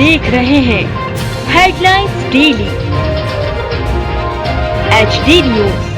देख रहे हैं headlines daily HD news.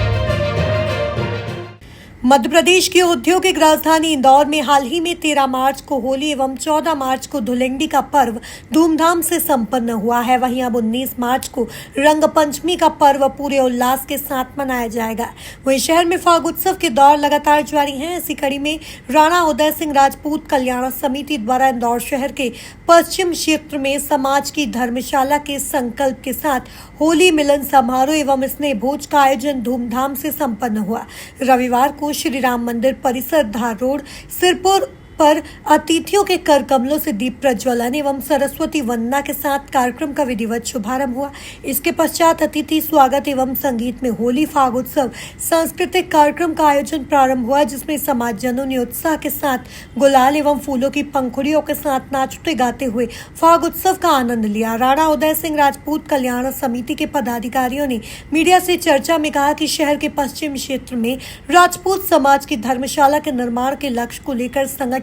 Madhya Pradesh की औद्योगिक राजधानी इंदौर में हाल ही में 13 मार्च को होली एवं 14 मार्च को धुलेंडी का पर्व धूमधाम से संपन्न हुआ है। वहीं अब 19 मार्च को रंग पंचमी का पर्व पूरे उल्लास के साथ मनाया जाएगा। वहीं शहर में फाग उत्सव के दौर लगातार जारी हैं। इसी कड़ी में राणा उदय सिंह राजपूत कल्याण समिति द्वारा इंदौर शहर के पश्चिम क्षेत्र में समाज की धर्मशाला के संकल्प के साथ होली मिलन समारोह एवं स्नेह भोज का आयोजन धूमधाम से संपन्न हुआ। रविवार को श्री राम मंदिर परिसर धार रोड सिरपुर पर अतिथियों के कर कमलों से दीप प्रज्वलन एवं सरस्वती वंदना के साथ कार्यक्रम का विधिवत शुभारंभ हुआ। इसके पश्चात अतिथि स्वागत एवं संगीत में होली फाग उत्सव सांस्कृतिक कार्यक्रम का आयोजन प्रारंभ हुआ, जिसमें समाजजनों ने उत्साह के साथ गुलाल एवं फूलों की पंखुड़ियों के साथ नाचते गाते हुए फाग उत्सव का आनंद लिया। राणा उदय सिंह राजपूत कल्याण समिति के पदाधिकारियों ने मीडिया से चर्चा में कहा कि शहर के पश्चिम क्षेत्र में राजपूत समाज की धर्मशाला के निर्माण के लक्ष्य को लेकर संगठन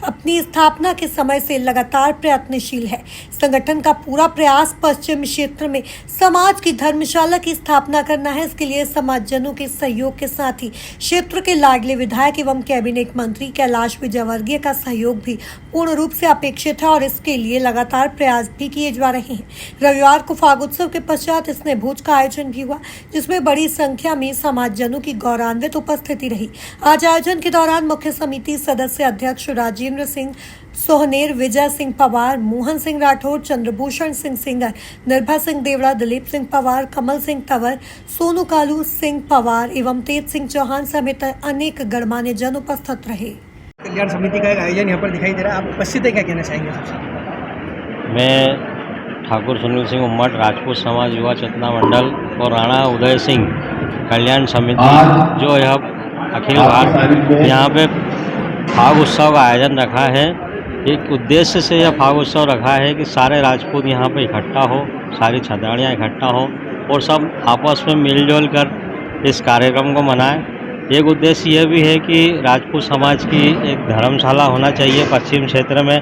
अपनी स्थापना के समय से लगातार प्रयत्नशील है। संगठन का पूरा प्रयास पश्चिम क्षेत्र में समाज की धर्मशाला की स्थापना करना है। इसके लिए समाजजनों के सहयोग के साथ ही क्षेत्र के लाडले विधायक एवं कैबिनेट मंत्री कैलाश विजयवर्गीय का सहयोग भी पूर्ण रूप से अपेक्षित है और इसके लिए लगातार प्रयास भी किए जा रहे हैं। रविवार को फाग उत्सव के पश्चात स्नेह भोज का आयोजन भी हुआ, जिसमें बड़ी संख्या में समाजजनों की गौरवान्वित उपस्थिति रही। आज आयोजन के दौरान मुख्य समिति सदस्य अध्यक्ष राजेंद्र सिंह सोहनेर, विजय सिंह पवार, मोहन सिंह राठौर, चंद्रभूषण सिंह सिंगर, निर्भय सिंह देवड़ा, दिलीप सिंह पवार, कमल सिंह तंवर, सोनू कालू सिंह पवार एवं तेज सिंह चौहान समेत अनेक गणमान्य जन उपस्थित रहे। कल्याण समिति का एक आयोजन यहाँ पर दिखाई दे रहा है, आप उपस्थित है, क्या कहना चाहेंगे? मैं ठाकुर सुनील सिंह उम्मट राजपूत समाज युवा चेतना मंडल और राणा उदय सिंह कल्याण समिति जो यह अखिल भारत यहाँ पे फाग उत्सव का आयोजन रखा है। एक उद्देश्य से यह फाग उत्सव रखा है कि सारे राजपूत यहाँ पे इकट्ठा हो, सारी छतरानियाँ इकट्ठा हो और सब आपस में मिलजुल कर इस कार्यक्रम को मनाएं। एक उद्देश्य यह भी है कि राजपूत समाज की एक धर्मशाला होना चाहिए पश्चिम क्षेत्र में,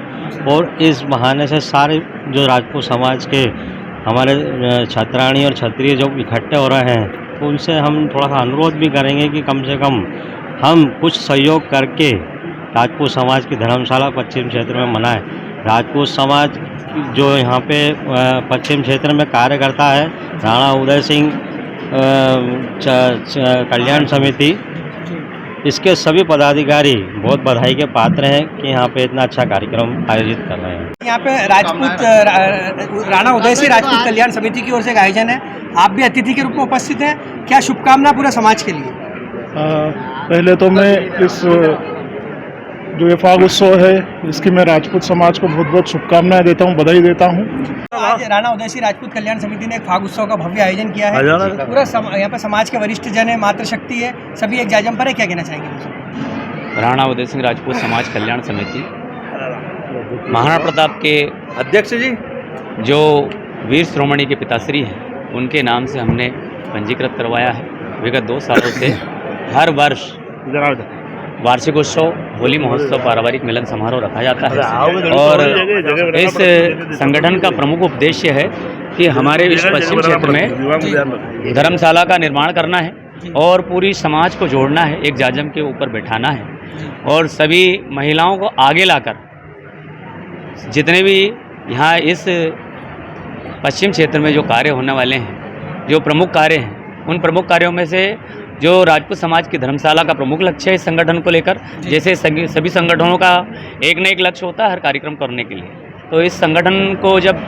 और इस बहाने से सारे जो राजपूत समाज के हमारे छतरानी और क्षत्रिय जो इकट्ठे हो रहे हैं, तो उनसे हम थोड़ा सा अनुरोध भी करेंगे कि कम से कम हम कुछ सहयोग करके राजपूत समाज की धर्मशाला पश्चिम क्षेत्र में मनाएं। राजपूत समाज जो यहाँ पे पश्चिम क्षेत्र में कार्य करता है, राणा उदय सिंह कल्याण समिति, इसके सभी पदाधिकारी बहुत बधाई के पात्र हैं कि यहाँ पे इतना अच्छा कार्यक्रम आयोजित कर रहे हैं। यहाँ पे राजपूत राणा उदय सिंह राजपूत कल्याण समिति की ओर से एक आयोजन है, आप भी अतिथि के रूप में उपस्थित हैं, क्या शुभकामना पूरे समाज के लिए? पहले तो मैं इस जो ये फाग उत्सव है इसकी मैं राजपूत समाज को बहुत बहुत शुभकामनाएं देता हूँ, बधाई देता हूँ। आज राणा उदय सिंह राजपूत कल्याण समिति ने एक फाग उत्सव का भव्य आयोजन किया है। पूरा यहाँ पे समाज के वरिष्ठ जन है, मातृशक्ति है, सभी एक जाजम पर है, क्या कहना चाहेंगे? राणा उदय सिंह राजपूत समाज कल्याण समिति महाराणा प्रताप के अध्यक्ष जी जो वीर श्रोमणी के पिताश्री हैं, उनके नाम से हमने पंजीकृत करवाया है। विगत 2 सालों से हर वर्ष वार्षिक उत्सव होली महोत्सव पारिवारिक मिलन समारोह रखा जाता है और इस संगठन का प्रमुख उद्देश्य है कि हमारे इस पश्चिम क्षेत्र में धर्मशाला का निर्माण करना है और पूरी समाज को जोड़ना है, एक जाजम के ऊपर बैठाना है और सभी महिलाओं को आगे लाकर जितने भी यहाँ इस पश्चिम क्षेत्र में जो कार्य होने वाले हैं, जो प्रमुख कार्य हैं, उन प्रमुख कार्यों में से जो राजपूत समाज की धर्मशाला का प्रमुख लक्ष्य है इस संगठन को लेकर, जैसे सभी संगठनों का एक न एक लक्ष्य होता है हर कार्यक्रम करने के लिए, तो इस संगठन को जब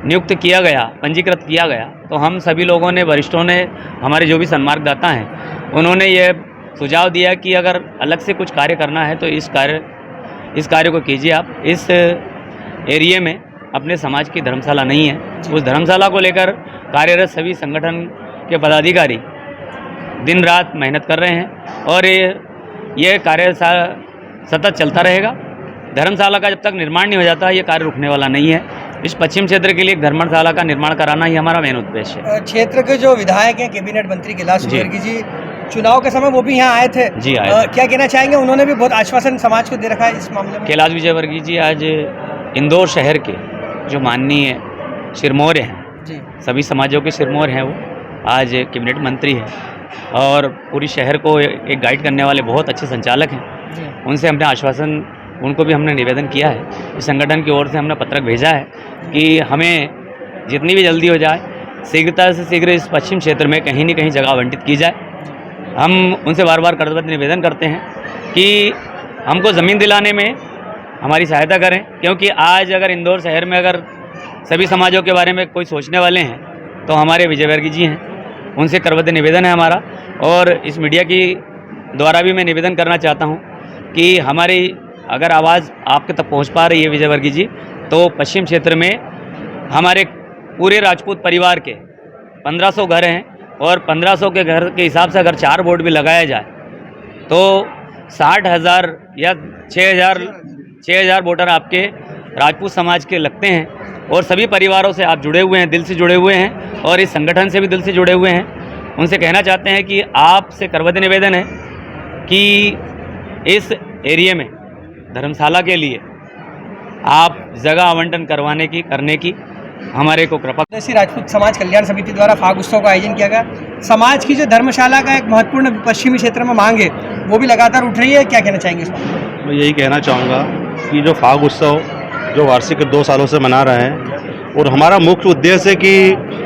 नियुक्त किया गया, पंजीकृत किया गया, तो हम सभी लोगों ने, वरिष्ठों ने, हमारे जो भी सन्मार्गदाता हैं, उन्होंने ये सुझाव दिया कि अगर अलग से कुछ कार्य करना है तो इस कार्य को कीजिए आप। इस एरिया में अपने समाज की धर्मशाला नहीं है, उस धर्मशाला को लेकर कार्यरत सभी संगठन के पदाधिकारी दिन रात मेहनत कर रहे हैं और ये कार्य सतत चलता रहेगा। धर्मशाला का जब तक निर्माण नहीं हो जाता ये कार्य रुकने वाला नहीं है। इस पश्चिम क्षेत्र के लिए एक धर्मशाला का निर्माण कराना ही हमारा मेन उद्देश्य है। क्षेत्र के जो विधायक हैं, कैबिनेट मंत्री कैलाश विजयवर्गीय जी, चुनाव के समय वो भी यहाँ आए थे जी, आए। क्या कहना चाहेंगे? उन्होंने भी बहुत आश्वासन समाज को दे रखा है इस मामले में। कैलाश विजयवर्गीय जी आज इंदौर शहर के जो माननीय सिरमौर हैं, जी सभी समाजों के सिरमौर हैं, वो आज कैबिनेट मंत्री है और पूरी शहर को एक गाइड करने वाले बहुत अच्छे संचालक हैं। जी उनसे हमने आश्वासन, उनको भी हमने निवेदन किया है, इस संगठन की ओर से हमने पत्रक भेजा है कि हमें जितनी भी जल्दी हो जाए शीघ्रता से शीघ्र इस पश्चिम क्षेत्र में कहीं न कहीं जगह आवंटित की जाए। हम उनसे बार बार कर्तव्य निवेदन करते हैं कि हमको ज़मीन दिलाने में हमारी सहायता करें, क्योंकि आज अगर इंदौर शहर में अगर सभी समाजों के बारे में कोई सोचने वाले हैं तो हमारे विजय वर्गीय जी हैं, उनसे करबद्ध निवेदन है हमारा। और इस मीडिया की द्वारा भी मैं निवेदन करना चाहता हूं कि हमारी अगर आवाज़ आपके तक पहुंच पा रही है विजय वर्गीय जी, तो पश्चिम क्षेत्र में हमारे पूरे राजपूत परिवार के 1500 घर हैं और 1500 के घर के हिसाब से अगर 4 बोर्ड भी लगाया जाए तो 60,000 या 6,000 वोटर आपके राजपूत समाज के लगते हैं। और सभी परिवारों से आप जुड़े हुए हैं, दिल से जुड़े हुए हैं और इस संगठन से भी दिल से जुड़े हुए हैं। उनसे कहना चाहते हैं कि आपसे करबद्ध निवेदन है कि इस एरिया में धर्मशाला के लिए आप जगह आवंटन करने की हमारे को कृपा। स्वदेशी राजपूत समाज कल्याण समिति द्वारा फाग उत्सव का आयोजन किया गया। समाज की जो धर्मशाला का एक महत्वपूर्ण पश्चिमी क्षेत्र में मांग है वो भी लगातार उठ रही है, क्या कहना चाहेंगे इस पर? मैं यही कहना चाहूँगा कि जो फाग उत्सव जो वार्षिक 2 सालों से मना रहे हैं और हमारा मुख्य उद्देश्य है कि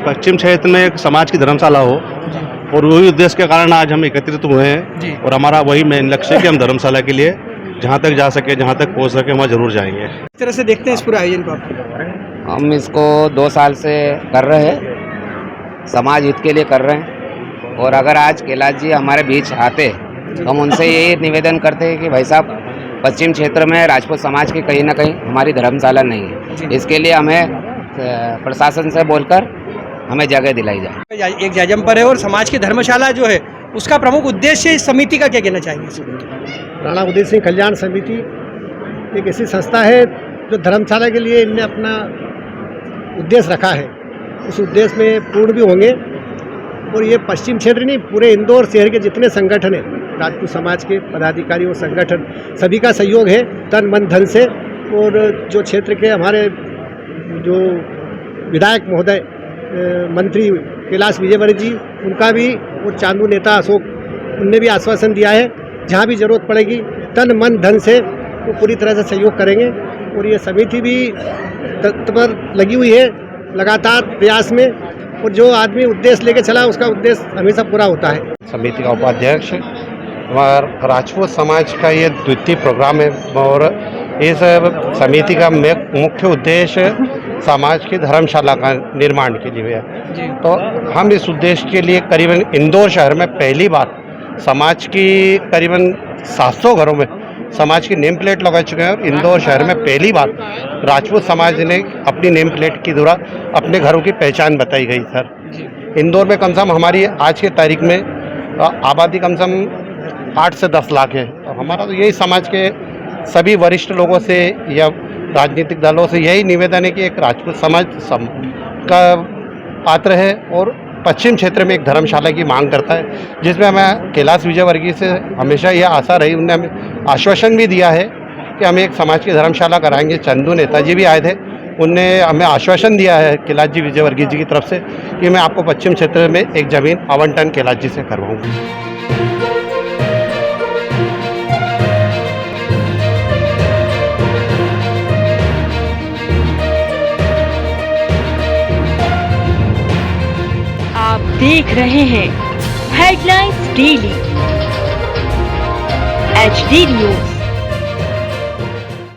पश्चिम क्षेत्र में एक समाज की धर्मशाला हो, और वही उद्देश्य के कारण आज हम एकत्रित हुए हैं और हमारा वही मेन लक्ष्य है कि हम धर्मशाला के लिए जहाँ तक जा सके, जहाँ तक पहुँच सके वहाँ जरूर जाएंगे। इस तरह से देखते हैं इस पूरे आयोजन को आप? हम इसको 2 साल से कर रहे हैं, समाज हित के लिए कर रहे हैं। और अगर आज कैलाश जी हमारे बीच आते तो हम उनसे यही निवेदन करते हैं कि भाई साहब, पश्चिम क्षेत्र में राजपूत समाज की कहीं ना कहीं हमारी धर्मशाला नहीं है, इसके लिए हमें प्रशासन से बोलकर हमें जगह दिलाई जाए। एक जाजम पर है और समाज की धर्मशाला जो है उसका प्रमुख उद्देश्य इस समिति का क्या कहना चाहेंगे? राणा उदय सिंह कल्याण समिति एक ऐसी संस्था है जो धर्मशाला के लिए इनने अपना उद्देश्य रखा है, उस उद्देश्य में पूर्ण भी होंगे। और ये पश्चिम क्षेत्र नहीं, पूरे इंदौर शहर के जितने संगठन हैं, राजपूत समाज के पदाधिकारी और संगठन सभी का सहयोग है तन मन धन से। और जो क्षेत्र के हमारे जो विधायक महोदय मंत्री कैलाश विजयवर्गीय जी, उनका भी, और चांदू नेता अशोक, उनने भी आश्वासन दिया है जहाँ भी जरूरत पड़ेगी तन मन धन से वो पूरी तरह से सहयोग करेंगे। और ये समिति भी तत्पर लगी हुई है लगातार प्रयास में, और जो आदमी उद्देश्य लेके चला उसका उद्देश्य हमेशा पूरा होता है। समिति का उपाध्यक्ष और राजपूत समाज का ये द्वितीय प्रोग्राम है और इस समिति का मुख्य उद्देश्य समाज की धर्मशाला का निर्माण के लिए है। तो हम इस उद्देश्य के लिए करीबन इंदौर शहर में पहली बार समाज की करीबन 700 घरों में समाज की नेम प्लेट लगा चुके हैं और इंदौर शहर में पहली बार राजपूत समाज ने अपनी नेम प्लेट के द्वारा अपने घरों की पहचान बताई गई। सर, इंदौर में कम से कम हमारी आज की तारीख में आबादी कम से कम 8 से 10 लाख है। तो हमारा तो यही समाज के सभी वरिष्ठ लोगों से या राजनीतिक दलों से यही निवेदन है कि एक राजपूत समाज का पात्र है और पश्चिम क्षेत्र में एक धर्मशाला की मांग करता है, जिसमें हमें कैलाश विजयवर्गीय से हमेशा यह आशा रही, उन्होंने हमें आश्वासन भी दिया है कि हम एक समाज की धर्मशाला कराएंगे। चंदू नेताजी भी आए थे, उनने हमें आश्वासन दिया है कैलाश जी विजयवर्गीय जी की तरफ से कि मैं आपको पश्चिम क्षेत्र में एक ज़मीन आवंटन कैलाश जी से करवाऊँगा। आप देख रहे हैं हेडलाइंस डेली HD न्यूज।